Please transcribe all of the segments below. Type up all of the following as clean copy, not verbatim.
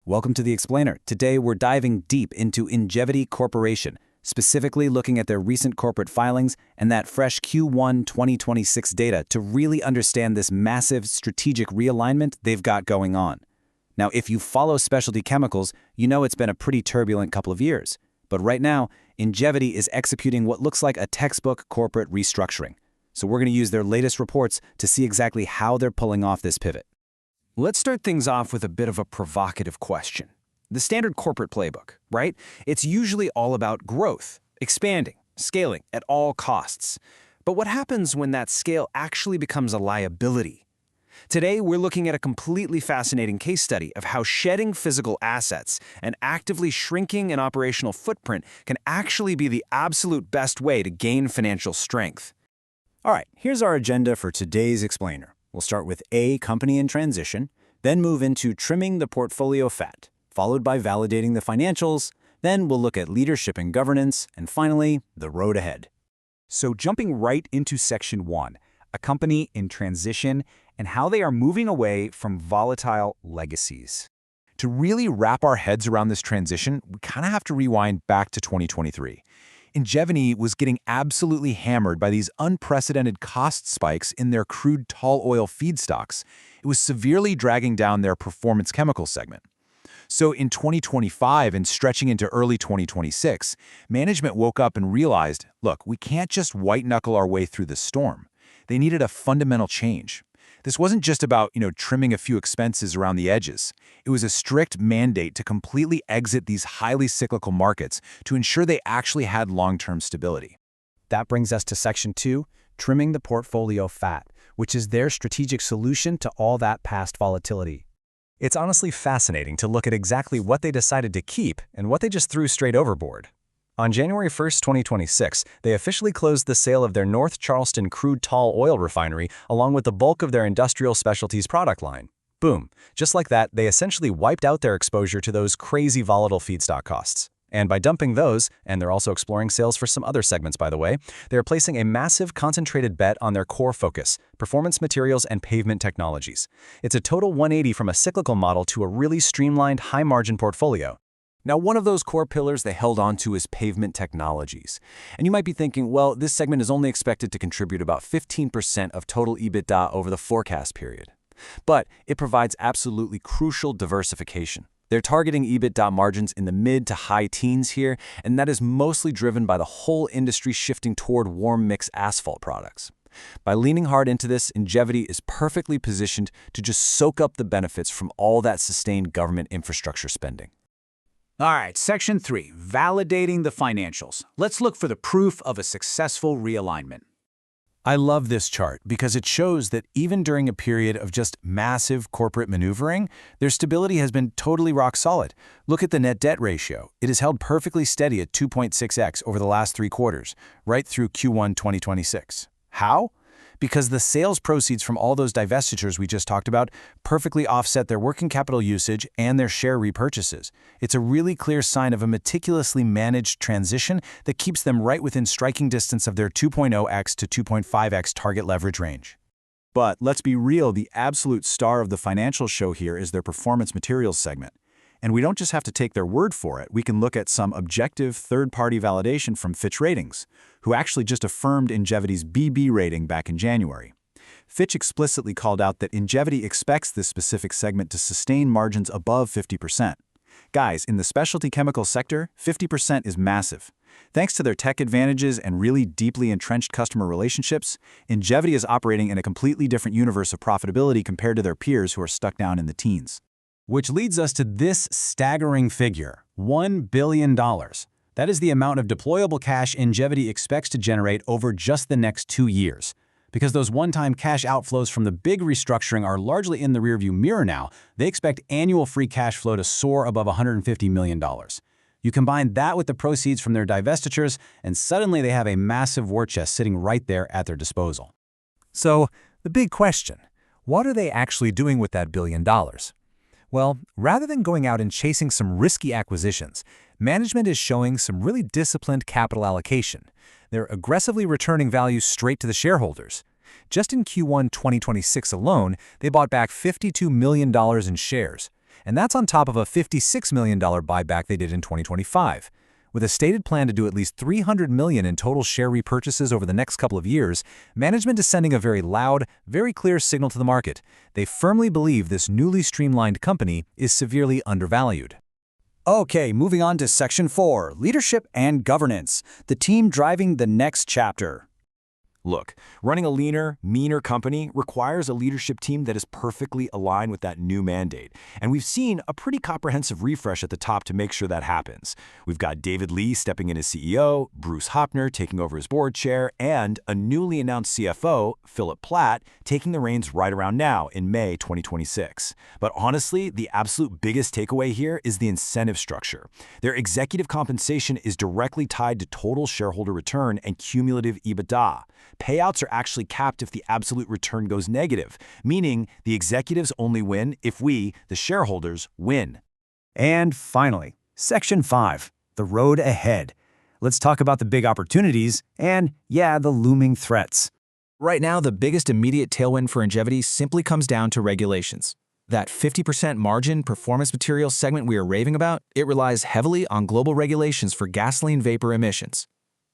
Welcome to The Explainer. Today we're diving deep into Ingevity Corporation, specifically looking at their recent corporate filings and that fresh Q1 2026 data to really understand this massive strategic realignment they've got going on. Now, if you follow specialty chemicals, you know it's been a pretty turbulent couple of years. But right now, Ingevity is executing what looks like a textbook corporate restructuring. So we're going to use their latest reports to see exactly how they're pulling off this pivot. Let's start things off with a bit of a provocative question. The standard corporate playbook, right? It's usually all about growth, expanding, scaling at all costs. But what happens when that scale actually becomes a liability? Today, we're looking at a completely fascinating case study of how shedding physical assets and actively shrinking an operational footprint can actually be the absolute best way to gain financial strength. All right, here's our agenda for today's Explainer. We'll start with A, company in transition, then move into trimming the portfolio fat, followed by validating the financials, then we'll look at leadership and governance, and finally, the road ahead. So jumping right into Section 1, a company in transition and how they are moving away from volatile legacies. To really wrap our heads around this transition, we kind of have to rewind back to 2023. Ingevity was getting absolutely hammered by these unprecedented cost spikes in their crude tall oil feedstocks. It was severely dragging down their performance chemicals segment. So in 2025 and stretching into early 2026, management woke up and realized, look, we can't just white-knuckle our way through the storm. They needed a fundamental change. This wasn't just about, trimming a few expenses around the edges. It was a strict mandate to completely exit these highly cyclical markets to ensure they actually had long-term stability. That brings us to Section 2, trimming the portfolio fat, which is their strategic solution to all that past volatility. It's honestly fascinating to look at exactly what they decided to keep and what they just threw straight overboard. On January 1, 2026, they officially closed the sale of their North Charleston crude tall oil refinery along with the bulk of their industrial specialties product line. Boom. Just like that, they essentially wiped out their exposure to those crazy volatile feedstock costs. And by dumping those, and they're also exploring sales for some other segments by the way, they're placing a massive concentrated bet on their core focus, performance materials and pavement technologies. It's a total 180 from a cyclical model to a really streamlined high-margin portfolio. Now, one of those core pillars they held on to is pavement technologies. And you might be thinking, well, this segment is only expected to contribute about 15% of total EBITDA over the forecast period. But it provides absolutely crucial diversification. They're targeting EBITDA margins in the mid to high teens here, and that is mostly driven by the whole industry shifting toward warm mix asphalt products. By leaning hard into this, Ingevity is perfectly positioned to just soak up the benefits from all that sustained government infrastructure spending. All right, Section 3, validating the financials. Let's look for the proof of a successful realignment. I love this chart because it shows that even during a period of just massive corporate maneuvering, their stability has been totally rock solid. Look at the net debt ratio. It has held perfectly steady at 2.6x over the last 3 quarters, right through Q1 2026. How? Because the sales proceeds from all those divestitures we just talked about perfectly offset their working capital usage and their share repurchases. It's a really clear sign of a meticulously managed transition that keeps them right within striking distance of their 2.0x to 2.5x target leverage range. But let's be real, the absolute star of the financial show here is their performance materials segment. And we don't just have to take their word for it. We can look at some objective third-party validation from Fitch Ratings, who actually just affirmed Ingevity's BB rating back in January. Fitch explicitly called out that Ingevity expects this specific segment to sustain margins above 50%. Guys, in the specialty chemical sector, 50% is massive. Thanks to their tech advantages and really deeply entrenched customer relationships, Ingevity is operating in a completely different universe of profitability compared to their peers who are stuck down in the teens. Which leads us to this staggering figure, $1 billion. That is the amount of deployable cash Ingevity expects to generate over just the next 2 years. Because those one-time cash outflows from the big restructuring are largely in the rearview mirror now, they expect annual free cash flow to soar above $150 million. You combine that with the proceeds from their divestitures, and suddenly they have a massive war chest sitting right there at their disposal. So, the big question, what are they actually doing with that $1 billion? Well, rather than going out and chasing some risky acquisitions, management is showing some really disciplined capital allocation. They're aggressively returning value straight to the shareholders. Just in Q1 2026 alone, they bought back $52 million in shares. and that's on top of a $56 million buyback they did in 2025. With a stated plan to do at least $300 million in total share repurchases over the next couple of years, management is sending a very loud, very clear signal to the market. They firmly believe this newly streamlined company is severely undervalued. Okay, moving on to Section 4, Leadership and Governance, the team driving the next chapter. Look, running a leaner, meaner company requires a leadership team that is perfectly aligned with that new mandate. And we've seen a pretty comprehensive refresh at the top to make sure that happens. We've got David Lee stepping in as CEO, Bruce Hoppner taking over as board chair, and a newly announced CFO, Philip Platt, taking the reins right around now in May 2026. But honestly, the absolute biggest takeaway here is the incentive structure. Their executive compensation is directly tied to total shareholder return and cumulative EBITDA. Payouts are actually capped if the absolute return goes negative, meaning the executives only win if we, the shareholders, win. And finally, Section 5, the road ahead. Let's talk about the big opportunities and, yeah, the looming threats. Right now, the biggest immediate tailwind for Ingevity simply comes down to regulations. That 50% margin performance materials segment we are raving about, it relies heavily on global regulations for gasoline vapor emissions.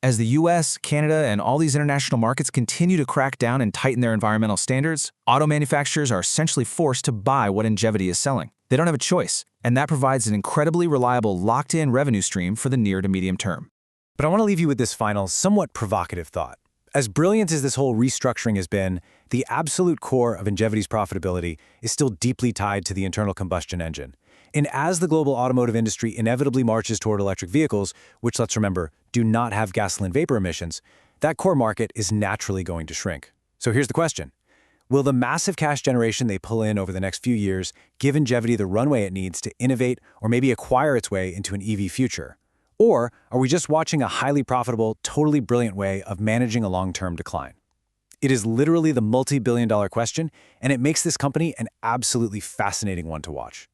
As the US, Canada, and all these international markets continue to crack down and tighten their environmental standards, auto manufacturers are essentially forced to buy what Ingevity is selling. They don't have a choice, and that provides an incredibly reliable locked-in revenue stream for the near to medium term. But I want to leave you with this final, somewhat provocative thought. As brilliant as this whole restructuring has been, the absolute core of Ingevity's profitability is still deeply tied to the internal combustion engine. And as the global automotive industry inevitably marches toward electric vehicles, which, let's remember, do not have gasoline vapor emissions, that core market is naturally going to shrink. So here's the question. Will the massive cash generation they pull in over the next few years give Ingevity the runway it needs to innovate or maybe acquire its way into an EV future? Or are we just watching a highly profitable, totally brilliant way of managing a long-term decline? It is literally the multi-billion-dollar question, and it makes this company an absolutely fascinating one to watch.